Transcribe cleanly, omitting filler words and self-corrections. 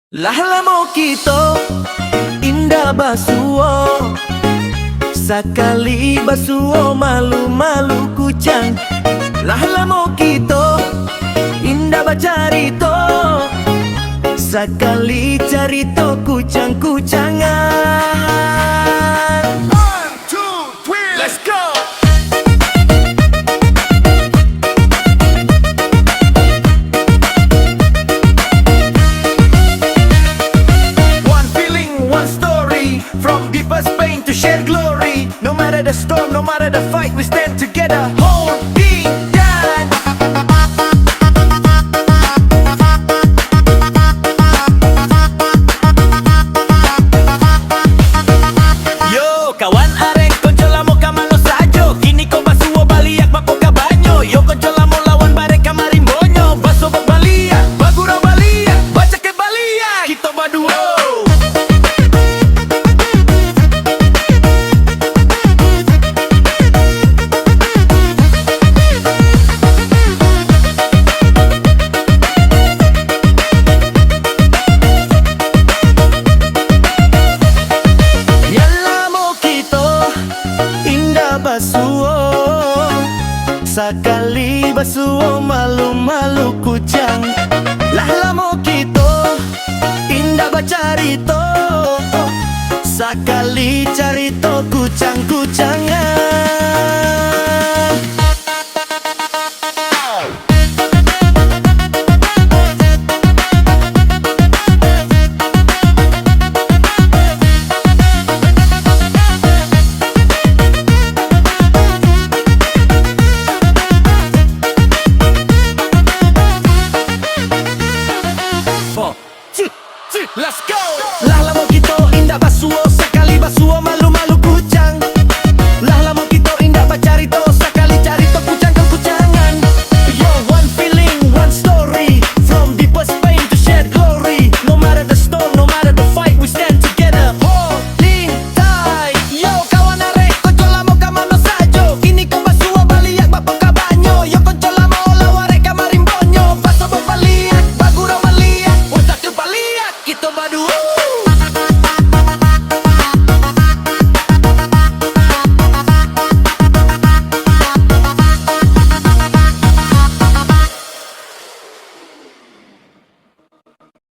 Lahlamo kito indah basuo, sakali basuo malu-malu kucang. Lahlamo kito indah bacarito, sakali carito kucang-kucangan. 1, 2, 3, let's go! From deepest pain to share glory. No matter the storm, no matter the fight, we stand together. Hold me down. Yo, kawan areng koncolamo kamalo sajo. Kini ko basuo baliak bako kabanyo. Yo koncolamo lawan bareng kamarin bonyo. Baso baliak, bagura baliak, baca ke baliak. Kita baduo. Basuo, sakali basuo malu-malu kucang. Lahlamo kito indah bacarito, sakali carito kucang-kucangan. Let's go! Lahlamo kito indah basuo,